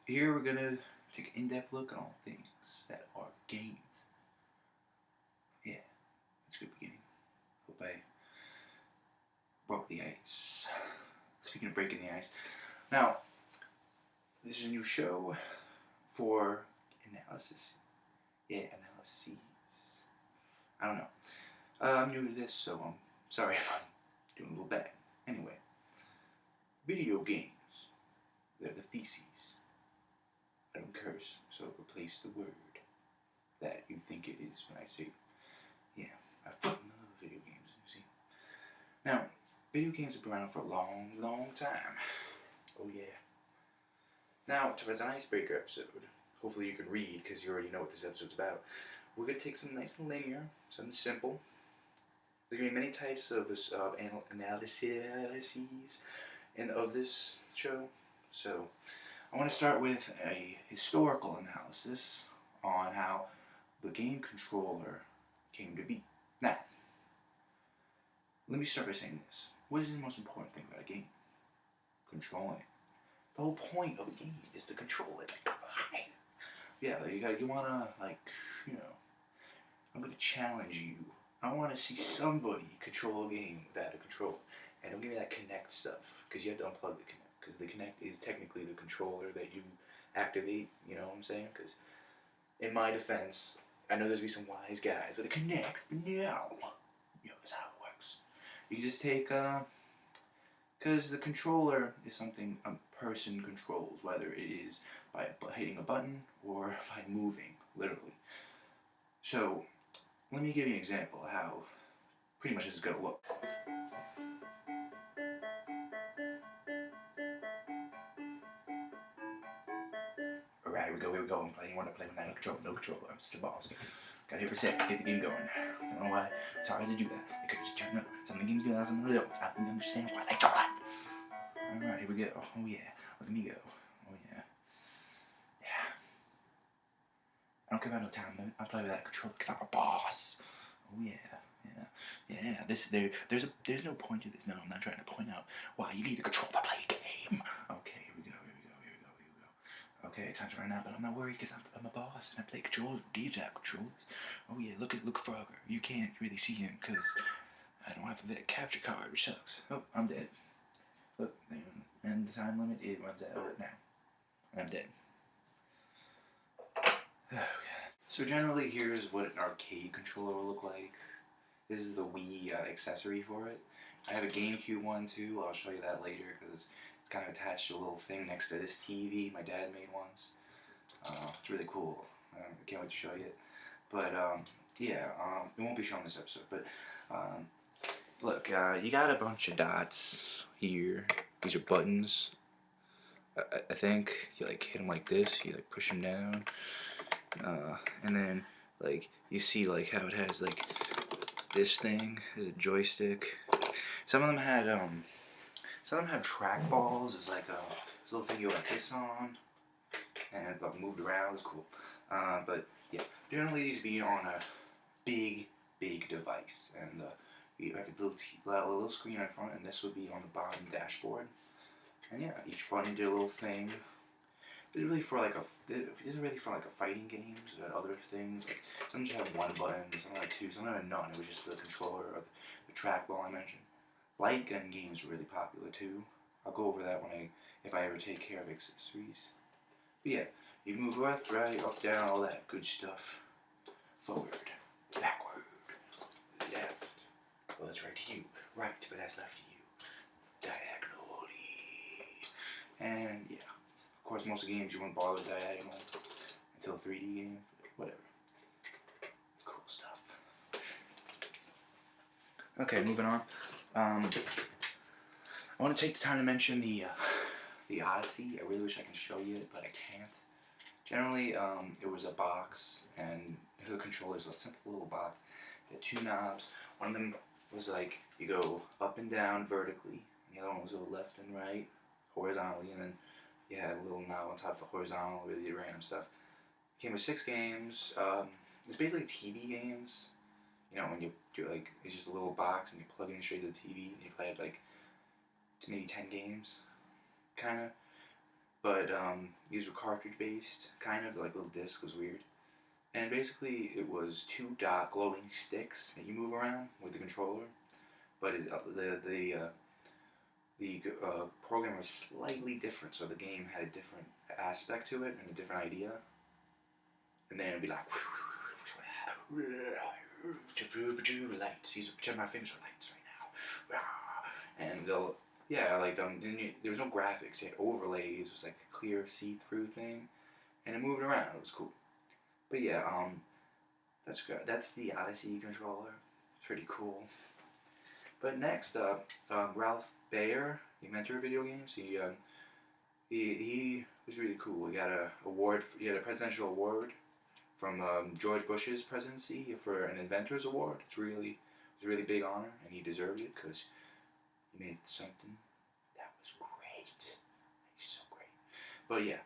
Here we're gonna take an in-depth look at all things that are games. Yeah, that's a good beginning. Hope I broke the ice. Speaking of breaking the ice, now this is a new show for analysis. Yeah, analyses. I don't know. I'm new to this, so I'm sorry if I'm doing a little bad. Anyway, video games. They're the feces. I don't curse, so replace the word that you think it is when I say, yeah, I fucking love video games, you see. Now, video games have been around for a long, long time. Oh yeah. Now, as an icebreaker episode, hopefully you can read because you already know what this episode's about. We're going to take something nice and linear, something simple. There are going to be many types of analyses of this show. So, I want to start with a historical analysis on how the game controller came to be. Now, let me start by saying this. What is the most important thing about a game? Controlling it. The whole point of a game is to control it. Yeah, you wanna, I'm gonna challenge you. I wanna see somebody control a game without a controller. And don't give me that Kinect stuff, because you have to unplug the Kinect. Because the Kinect is technically the controller that you activate, you know what I'm saying? Because in my defense, I know there's gonna be some wise guys with a Kinect, but no. That's how it works. You just take, because the controller is something a person controls, whether it is by hitting a button or by moving, literally. So, let me give you an example of how pretty much this is going to look. Alright, here we go. I'm playing. I want to play with no controller. I'm such a boss. Gotta hit reset, get the game going. I don't know why it's hard to do that. They could just turn up. Some of the games good, some of the others. I don't understand why they do that. Alright, here we go. Oh yeah, look at me go. Oh yeah. Yeah. I don't care about no time limit. I play with that controller because I'm a boss. Oh yeah. There's no point to this. No, I'm not trying to point out why you need a controller to play a game. Okay, here we go. Okay, time's running out, but I'm not worried because I'm a boss and I play controllers. Games have controllers. Oh yeah, look further. You can't really see him because I don't have a capture card, which sucks. Oh, I'm dead. Look, and the time limit, it runs out now. And I'm dead. Okay. So generally, here's what an arcade controller will look like. This is the Wii accessory for it. I have a GameCube one too. I'll show you that later because it's kind of attached to a little thing next to this TV my dad made once. It's really cool. I can't wait to show you it. But it won't be shown this episode. But look, you got a bunch of dots here. These are buttons. I think you like hit them like this. You like push them down, and then like you see like how it has like this thing is a joystick. Some of them had track balls. It was like this little thing you like this on, and it moved around. It was cool. But yeah, generally these be on a big device, and you have a little screen in front, and this would be on the bottom dashboard. And yeah, each button did a little thing. These are really for like fighting games and other things. Like some just have one button, some have two, some have none. It was just the controller or the trackball I mentioned. Light gun games were really popular too. I'll go over that if I ever take care of accessories. But yeah, you move left, right, up, down, all that good stuff. Forward, backward, left. Well, that's right to you. Right, but that's left to you. Diagonally. And yeah. Of course, most of the games you wouldn't bother with diagonal until 3D game, whatever. Cool stuff. Okay, moving on. I want to take the time to mention the Odyssey. I really wish I could show you it, but I can't. Generally, it was a box, and the controller is a simple little box. It had two knobs. One of them was like you go up and down vertically, and the other one was go left and right horizontally, and then you had a little knob on top of the horizontal where you did random stuff. It came with 6 games. It's basically TV games. You know, when you do like, it's just a little box and you plug it in straight to the TV and you play it like maybe 10 games, kind of. but these were cartridge based, kind of like little disc. It was weird. And basically, it was two dot glowing sticks that you move around with the controller. But the program was slightly different, so the game had a different aspect to it and a different idea. And then it'd be like lights. Check my fingers for lights right now. And they'll like there was no graphics. You had overlays. It was like a clear see-through thing, and it moved around. It was cool. But yeah, that's good. That's the Odyssey controller. It's pretty cool. But next up, Ralph Baer, the inventor of video games. He was really cool. He got a award. He had a presidential award from George Bush's presidency for an Inventors Award. It's a really big honor, and he deserved it because he made something that was great. He's so great. But yeah,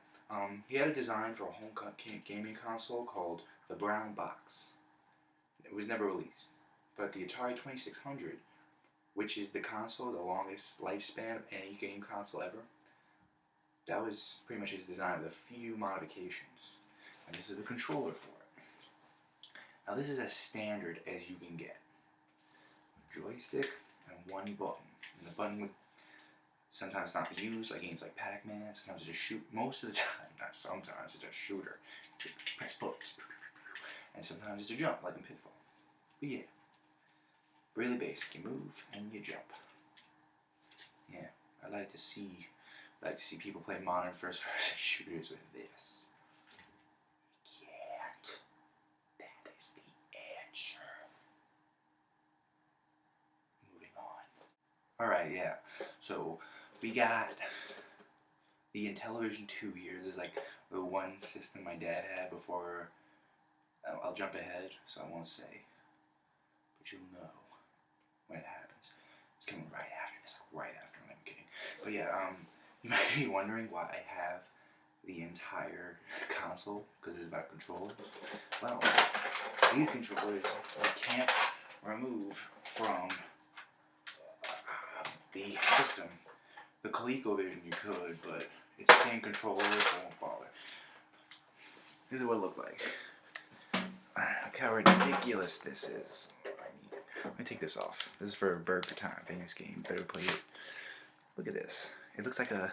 he had a design for a home gaming console called the Brown Box. It was never released, but the Atari 2600, which is the console, the longest lifespan of any game console ever, that was pretty much his design with a few modifications. And this is the controller for it. Now this is as standard as you can get. A joystick and one button. And the button would sometimes not be used, like games like Pac-Man. Sometimes it's just shoot. Most of the time, not sometimes, it's a shooter. You press buttons. And sometimes it's a jump, like in Pitfall. But yeah, really basic. You move and you jump. Yeah, I like to see people play modern first-person shooters with this. You can't. That is the answer. Moving on. Alright, yeah. So, we got the Intellivision 2 here. This is like the one system my dad had before. I'll jump ahead, so I won't say. But you'll know when it happens. It's coming right after this, like right after. I'm not kidding. But yeah, you might be wondering why I have the entire console, because it's about controllers. Well, these controllers you can't remove from the system. The ColecoVision you could, but it's the same controller, so it won't bother. This is what it looked like. Look how ridiculous this is. Let me take this off. This is for Burger Time, famous game. Better play it. Look at this. It looks like a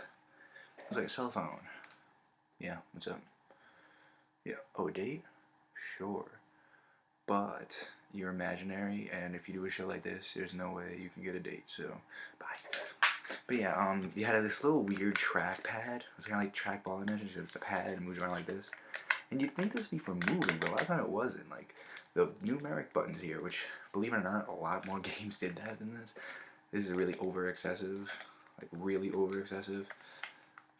cell phone. Yeah, what's up? Yeah. Oh, a date? Sure. But you're imaginary, and if you do a show like this, there's no way you can get a date. So, bye. But yeah, you had this little weird trackpad. It's kind of like trackball image. It's a pad and moves around like this. And you'd think this would be for moving, but a lot of time it wasn't. Like, the numeric buttons here, which, believe it or not, a lot more games did that than this. This is really over-excessive. Like, really over-excessive.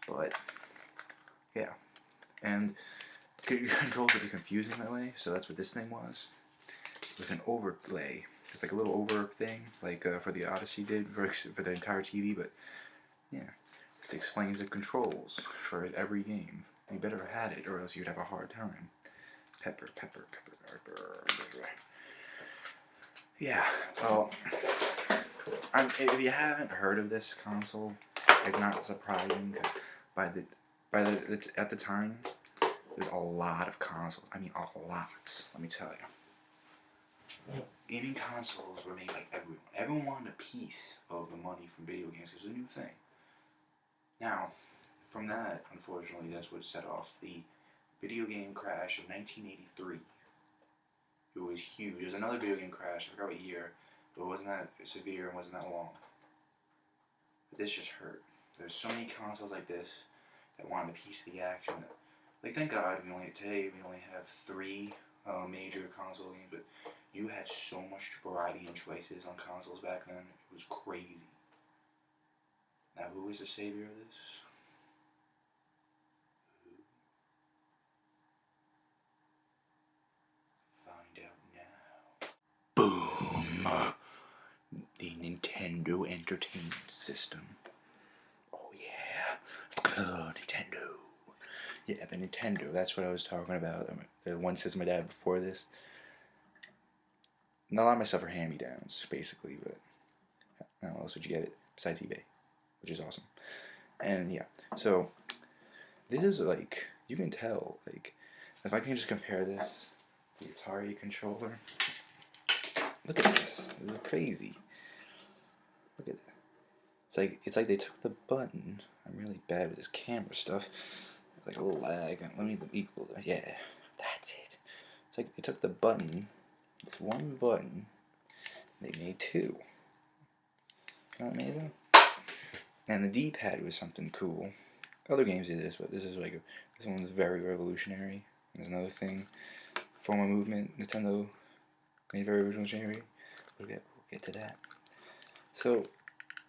But, yeah. And controls would be confusing that way, so that's what this thing was. It was an overlay. It's like a little over thing, like for the Odyssey did, for the entire TV, but, yeah. This explains the controls for every game. You better have had it, or else you'd have a hard time. Pepper. Yeah, well, if you haven't heard of this console, it's not surprising. At the time, there's a lot of consoles. I mean, a lot. Let me tell you. Gaming consoles were made by everyone. Everyone wanted a piece of the money from video games. It was a new thing. Now, from that, unfortunately, that's what set off the video game crash of 1983. It was huge. It was another video game crash. I forgot what year, but it wasn't that severe and wasn't that long. But this just hurt. There's so many consoles like this that wanted a piece of the action. Like, thank God today we only have 3 major console games, but you had so much variety and choices on consoles back then. It was crazy. Now, who is the savior of this? Boom! The Nintendo Entertainment System. Oh yeah. Nintendo. Yeah, the Nintendo. That's what I was talking about. The one system I had before this. Not a lot of my stuff are hand-me-downs, basically, but how else would you get it besides eBay? Which is awesome. And yeah, so This is like, you can tell, like, if I can just compare this to the Atari controller. Look at this. This is crazy. Look at that. It's like they took the button. I'm really bad with this camera stuff. It's like a little lag. Let me equal. Yeah, that's it. It's like they took the button, this one button, they made two. Isn't that amazing? And the D-pad was something cool. Other games did this, but this one's very revolutionary. There's another thing, form of movement. Nintendo made very revolutionary. We'll get to that. So,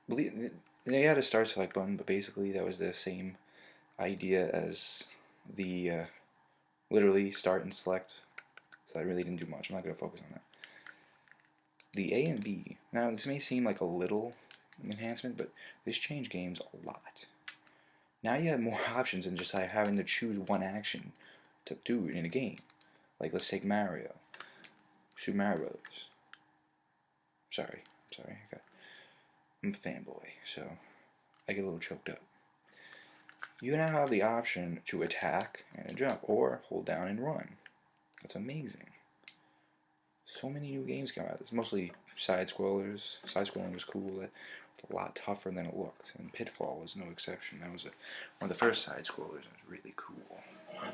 they had a start select button, but basically that was the same idea as the literally start and select. So I really didn't do much. I'm not going to focus on that. The A and B. Now this may seem like a little enhancement, but this changed games a lot. Now you have more options than just having to choose one action to do in a game. Like let's take Mario, Super Mario Bros. Sorry, I'm a fanboy, so I get a little choked up. You now have the option to attack and jump, or hold down and run. That's amazing. So many new games came out. It's mostly side-scrollers. Side-scrolling was cool. It's a lot tougher than it looked, and Pitfall was no exception. That was one of the first side-scrollers, and it was really cool.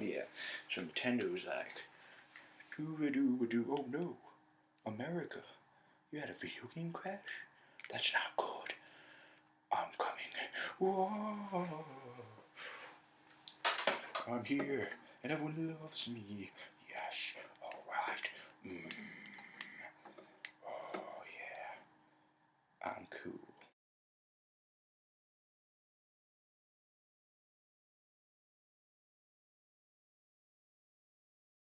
Yeah, so Nintendo's like, doo-ba-doo-ba-doo, oh no, America, you had a video game crash? That's not good. I'm coming. Whoa. I'm here, and everyone loves me. Yes, alright. Oh yeah, I'm cool.